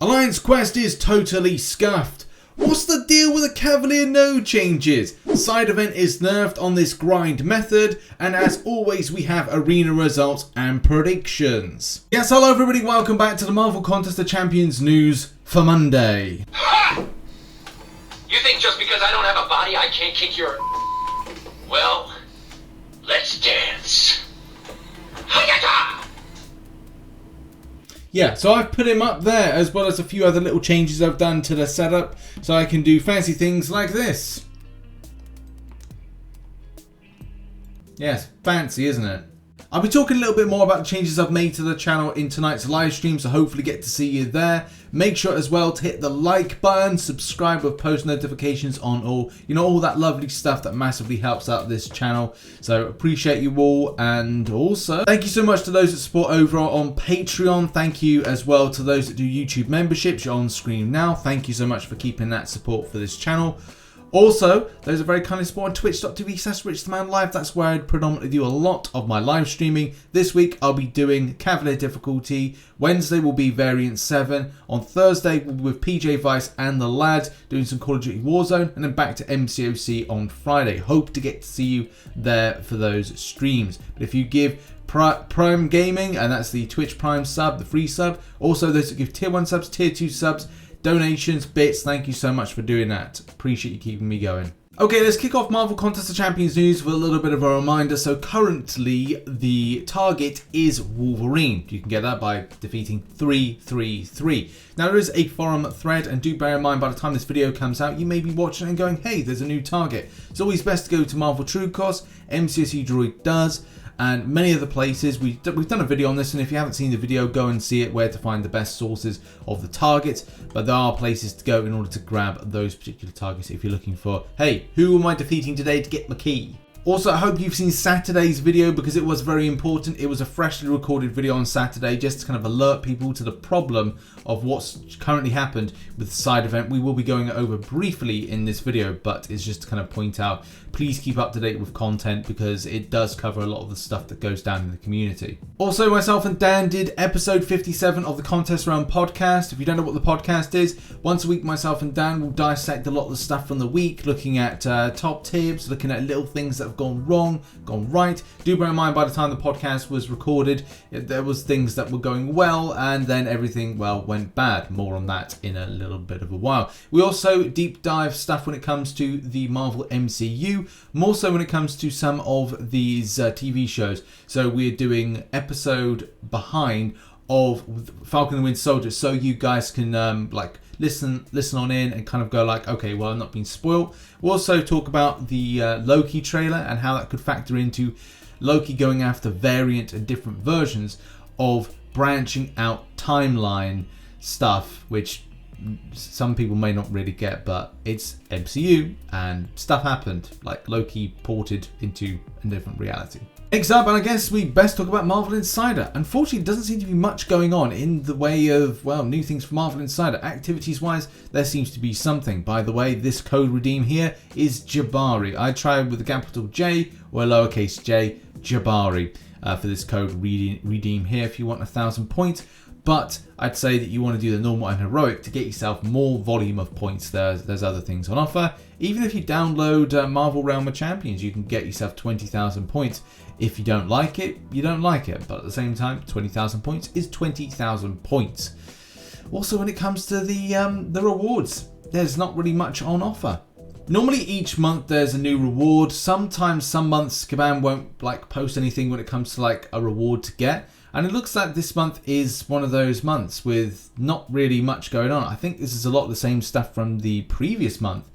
Alliance Quest is totally scuffed. What's the deal with the Cav Node Changes? Side event is nerfed on this grind method, and as always we have arena results and predictions. Yes, hello everybody, welcome back to the Marvel Contest of Champions news for Monday. Ha! You think just because I don't have a body I can't kick your... Well, let's dance. Hayata! Yeah, so I've put him up there, as well as a few other little changes I've done to the setup, so I can do fancy things like this. Yes, fancy, isn't it? I'll be talking a little bit more about the changes I've made to the channel in tonight's live stream, so hopefully get to see you there. Make sure as well to hit the like button, subscribe with post notifications on all, all that lovely stuff that massively helps out this channel. So appreciate you all, and also thank you so much to those that support over on Patreon. Thank you as well to those that do YouTube memberships. You're on screen now. Thank you so much for keeping that support for this channel. Also, those are very kindly supporting twitch.tv/RichTheMan live. That's where I predominantly do a lot of my live streaming. This week I'll be doing Cavalier difficulty. Wednesday will be variant 7. On Thursday we'll be with PJ Vice and the lads doing some Call of Duty Warzone, and then back to MCOC on Friday. Hope to get to see you there for those streams. But if you give Prime Gaming, and that's the Twitch Prime sub, the free sub, also those that give tier 1 subs, tier 2 subs, donations, bits, thank you so much for doing that. Appreciate you keeping me going. Okay, let's kick off Marvel Contest of Champions news with a little bit of a reminder. So currently the target is Wolverine. You can get that by defeating 333. Now there is a forum thread, and do bear in mind by the time this video comes out you may be watching and going, hey, there's a new target. It's always best to go to Marvel True Cost, MCOC Droid does, and many other places. We've done a video on this, and if you haven't seen the video, go and see it, where to find the best sources of the targets. But there are places to go in order to grab those particular targets if you're looking for, hey, who am I defeating today to get my key? Also, I hope you've seen Saturday's video, because it was very important. It was a freshly recorded video on Saturday, just to kind of alert people to the problem of what's currently happened with the side event. We will be going over briefly in this video, but it's just to kind of point out, please keep up to date with content, because it does cover a lot of the stuff that goes down in the community. Also, myself and Dan did episode 57 of the Contest Realm podcast. If you don't know what the podcast is, once a week myself and Dan will dissect a lot of the stuff from the week, looking at top tips, looking at little things that have gone wrong, gone right. Do bear in mind, by the time the podcast was recorded, there was things that were going well, and then everything, well, went bad. More on that in a little bit of a while. We also deep dive stuff when it comes to the Marvel MCU, more so when it comes to some of these TV shows. So we're doing episode behind of Falcon and the Winter Soldier, so you guys can listen on in and kind of go like, okay, well, I'm not being spoiled. We'll also talk about the Loki trailer and how that could factor into Loki going after variant and different versions of branching out timeline stuff, which some people may not really get, but it's MCU and stuff happened, like Loki ported into a different reality. Next up, and I guess we best talk about Marvel Insider. Unfortunately, there doesn't seem to be much going on in the way of, well, new things for Marvel Insider. Activities-wise, there seems to be something. By the way, this code redeem here is Jabari. I tried with a capital J or a lowercase j, Jabari, for this code redeem here if you want 1,000 points. But I'd say that you want to do the normal and heroic to get yourself more volume of points. There's other things on offer. Even if you download Marvel Realm of Champions, you can get yourself 20,000 points. If you don't like it, you don't like it. But at the same time, 20,000 points is 20,000 points. Also, when it comes to the rewards, there's not really much on offer. Normally each month there's a new reward. Sometimes some months Kabam won't post anything when it comes to a reward to get. And it looks like this month is one of those months with not really much going on. I think this is a lot of the same stuff from the previous month.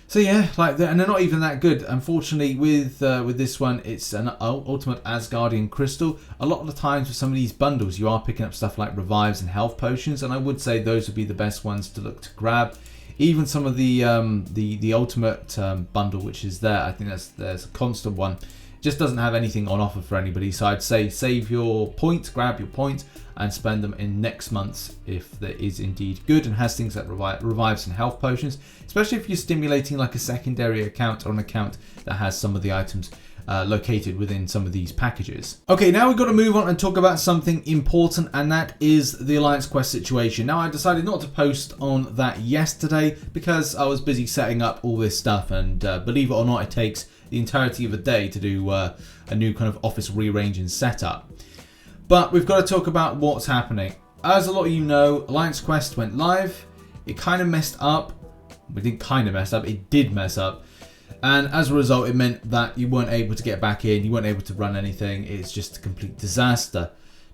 So yeah, and they're not even that good. Unfortunately, with this one, it's an Ultimate Asgardian Crystal. A lot of the times with some of these bundles, you are picking up stuff like revives and health potions, and I would say those would be the best ones to look to grab. Even some of the Ultimate bundle, which is there, I think there's a constant one. Just doesn't have anything on offer for anybody, so I'd say save your points, grab your points, and spend them in next month's if there is indeed good and has things like revives and health potions, especially if you're stimulating a secondary account or an account that has some of the items located within some of these packages. Okay, now we've got to move on and talk about something important, and that is the Alliance Quest situation. Now, I decided not to post on that yesterday because I was busy setting up all this stuff, and believe it or not, it takes the entirety of a day to do a new kind of office rearrange and setup. But we've got to talk about what's happening. As a lot of you know, Alliance Quest went live. It kind of messed up. It didn't kind of mess up, it did mess up. And as a result, it meant that you weren't able to get back in, you weren't able to run anything. It's just a complete disaster.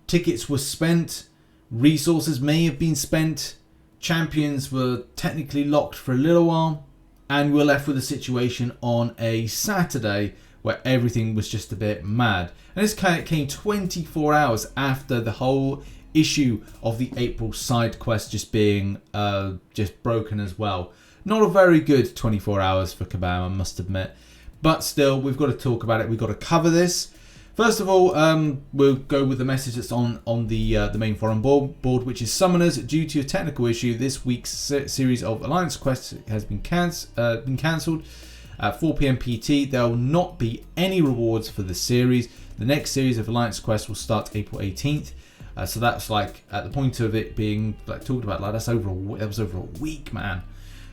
Tickets were spent, resources may have been spent, champions were technically locked for a little while, and we're left with a situation on a Saturday where everything was just a bit mad. And this kind of came 24 hours after the whole issue of the April side quest just being just broken as well. Not a very good 24 hours for Kabam, I must admit. But still, we've got to talk about it. We've got to cover this. First of all, we'll go with the message that's on the main forum board, which is Summoners. Due to a technical issue, this week's series of Alliance Quests has been cancelled. At 4 PM PT, there will not be any rewards for the series. The next series of Alliance Quests will start April 18th. So that's like, at the point of it being like talked about, like that was over a week, man.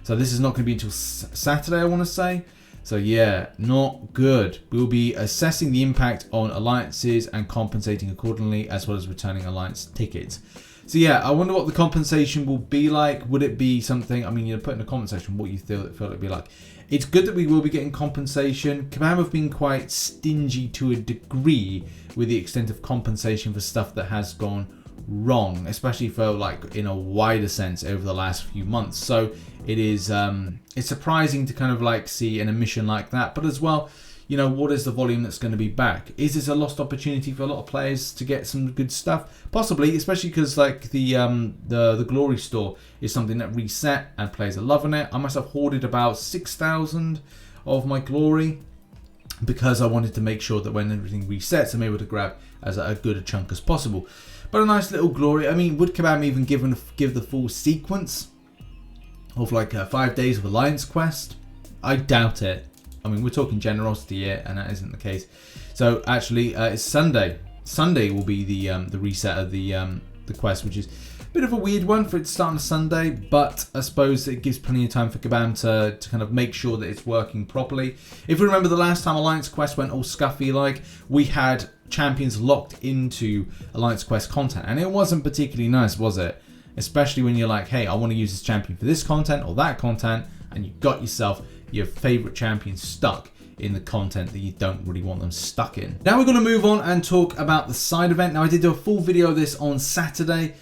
So this is not going to be until Saturday, I want to say. So yeah, not good. We will be assessing the impact on alliances and compensating accordingly, as well as returning alliance tickets. So yeah, I wonder what the compensation will be like. Would it be something, I mean, you know, put in the comment section what you feel it would be like. It's good that we will be getting compensation. Kabam have been quite stingy to a degree with the extent of compensation for stuff that has gone wrong, especially for like in a wider sense over the last few months. So it is it's surprising to kind of like see an omission like that, but as well, you know, what is the volume that's going to be back? Is this a lost opportunity for a lot of players to get some good stuff? Possibly, especially because like the glory store is something that reset and players are loving it. I myself hoarded about 6,000 of my glory because I wanted to make sure that when everything resets, I'm able to grab as a good a chunk as possible. But a nice little glory. I mean, would Kabam even give the full sequence of like 5 days of Alliance Quest? I doubt it. I mean, we're talking generosity here, and that isn't the case. So actually, it's Sunday. Sunday will be the reset of the quest, which is a bit of a weird one for it to start on a Sunday, but I suppose it gives plenty of time for Kabam to kind of make sure that it's working properly. If we remember the last time Alliance Quest went all scuffy like, we had champions locked into Alliance Quest content, and it wasn't particularly nice, was it? Especially when you're like, hey, I want to use this champion for this content or that content, and you got yourself your favorite champion stuck in the content that you don't really want them stuck in. Now we're going to move on and talk about the side event. Now I did do a full video of this on Saturday.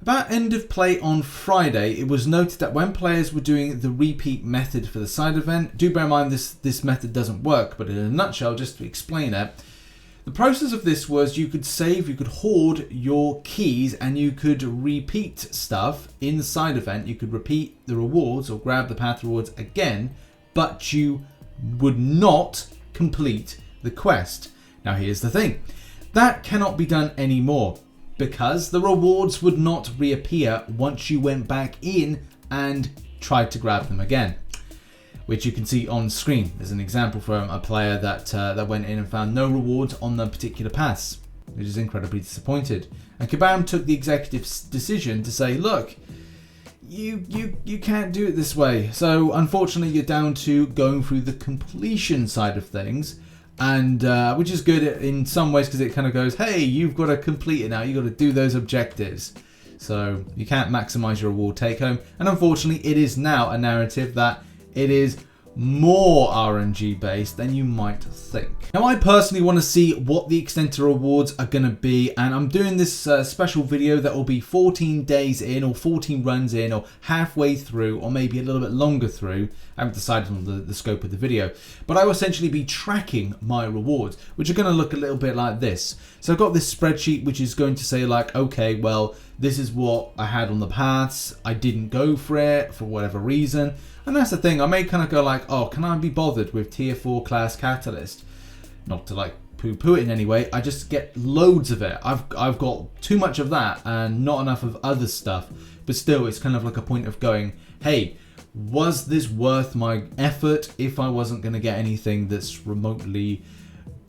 About end of play on Friday, it was noted that when players were doing the repeat method for the side event, do bear in mind this method doesn't work, but in a nutshell, just to explain it, the process of this was you could save, you could hoard your keys, and you could repeat stuff in the side event. You could repeat the rewards or grab the path rewards again, but you would not complete the quest. Now here's the thing. That cannot be done anymore because the rewards would not reappear once you went back in and tried to grab them again, which you can see on screen. There's an example from a player that went in and found no rewards on the particular paths, which is incredibly disappointed. And Kabam took the executive decision to say, look, you can't do it this way. So unfortunately, you're down to going through the completion side of things, and which is good in some ways because it kind of goes, hey, you've got to complete it now. You've got to do those objectives. So you can't maximize your reward take home. And unfortunately, it is now a narrative that it is more RNG based than you might think. Now I personally want to see what the extent of rewards are going to be, and I'm doing this special video that will be 14 days in or 14 runs in or halfway through or maybe a little bit longer through. I haven't decided on the scope of the video, but I will essentially be tracking my rewards, which are going to look a little bit like this. So I've got this spreadsheet which is going to say like, okay, well, this is what I had on the paths. I didn't go for it for whatever reason. And that's the thing, I may kind of go like, oh, can I be bothered with tier 4 class catalyst? Not to like poo-poo it in any way, I just get loads of it. I've got too much of that and not enough of other stuff. But still, it's kind of like a point of going, hey, was this worth my effort if I wasn't going to get anything that's remotely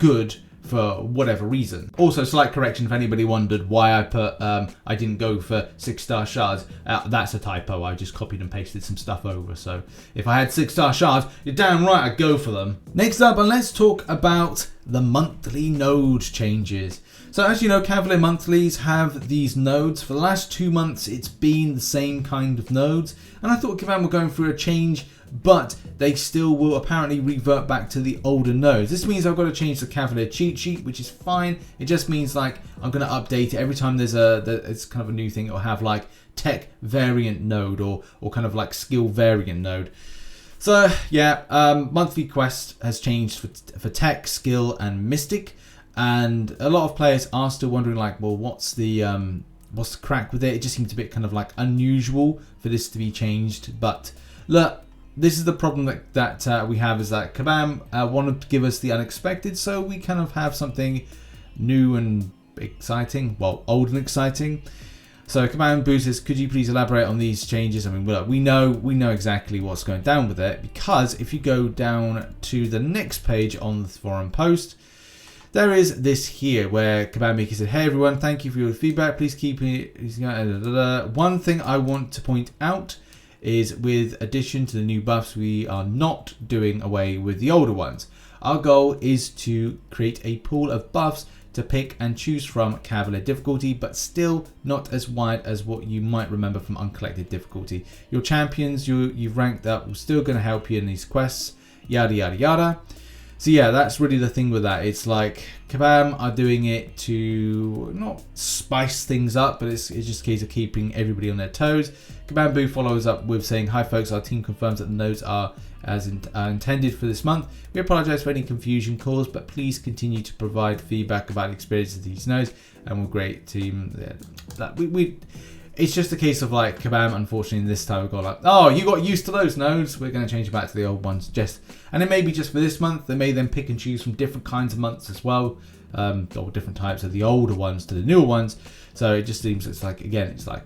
good for whatever reason. Also, slight correction if anybody wondered why I put I didn't go for 6-star shards. That's a typo. I just copied and pasted some stuff over. So if I had 6-star shards, you're damn right I'd go for them. Next up, and let's talk about the monthly node changes. So as you know, Cavalier monthlies have these nodes. For the last 2 months, it's been the same kind of nodes, and I thought Cav were going through a change, but they still will apparently revert back to the older nodes. This means I've got to change the Cavalier cheat sheet, which is fine. It just means like I'm going to update it every time it's kind of a new thing. It'll have like tech variant node or kind of like skill variant node. So yeah, monthly quest has changed for tech, skill, and mystic, and a lot of players are still wondering like, well, what's the crack with it? It just seems a bit kind of like unusual for this to be changed. But look, this is the problem that we have, is that Cav wanted to give us the unexpected, so we kind of have something new and exciting, well, old and exciting. So Cav Boosters, could you please elaborate on these changes? I mean, look, we know exactly what's going down with it, because if you go down to the next page on the forum post, there is this here where Cav Maker said, "Hey everyone, thank you for your feedback. Please keep it." One thing I want to point out is, with addition to the new buffs, we are not doing away with the older ones. Our goal is to create a pool of buffs to pick and choose from Cavalier difficulty, but still not as wide as what you might remember from uncollected difficulty. Your champions you've ranked up will still going to help you in these quests, yada yada yada. So yeah, that's really the thing with that. It's like Cav are doing it to not spice things up, but it's just a case of keeping everybody on their toes. Cav Boo follows up with saying, "Hi folks, our team confirms that the nodes are as intended for this month. We apologize for any confusion caused, but please continue to provide feedback about the experience of these nodes, and we're great team." It's just a case of like Cav, unfortunately, this time we've got like, oh, you got used to those nodes, we're going to change it back to the old ones. And it may be just for this month. They may then pick and choose from different kinds of months as well, or different types of the older ones to the newer ones. So it just seems it's like, again, it's like.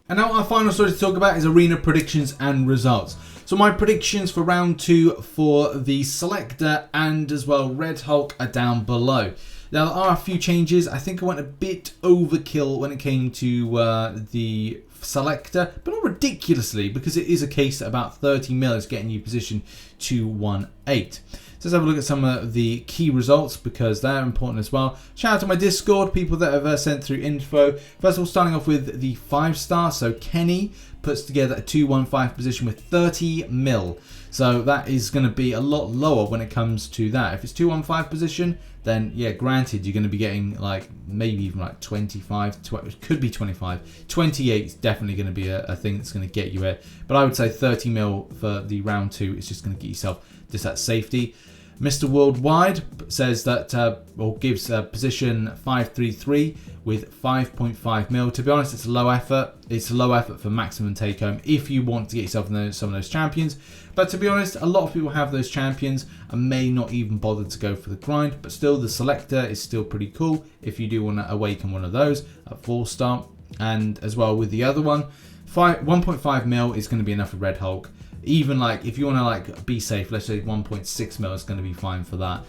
And now our final story to talk about is arena predictions and results. So my predictions for round 2 for the Selector and as well Red Hulk are down below. Now, there are a few changes. I think I went a bit overkill when it came to the Selector, but not ridiculously, because it is a case that about 30 mil is getting you position 218. So let's have a look at some of the key results, because they're important as well. Shout out to my Discord, people that have sent through info. First of all, starting off with the 5-star. So Kenny puts together a 215 position with 30 mil. So that is going to be a lot lower when it comes to that. If it's 215 position, then yeah, granted, you're going to be getting like maybe even like 25, it could be 25. 28 is definitely going to be a thing that's going to get you it. But I would say 30 mil for the round 2 is just going to get yourself just that safety. Mr. Worldwide says that, or gives position 533 with 5.5 mil. To be honest, it's low effort. It's low effort for maximum take home if you want to get yourself in some of those champions. But to be honest, a lot of people have those champions and may not even bother to go for the grind. But still, the Selector is still pretty cool if you do want to awaken one of those at 4-star. And as well with the other one, 1.5 mil is going to be enough for Red Hulk. Even like if you want to like be safe, let's say 1.6 mil is going to be fine for that.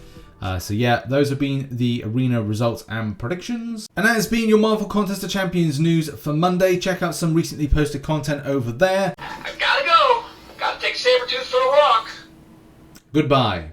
So yeah, those have been the arena results and predictions. And that has been your Marvel Contest of Champions news for Monday. Check out some recently posted content over there. I've gotta go. Gotta take Sabretooth for a walk. Goodbye.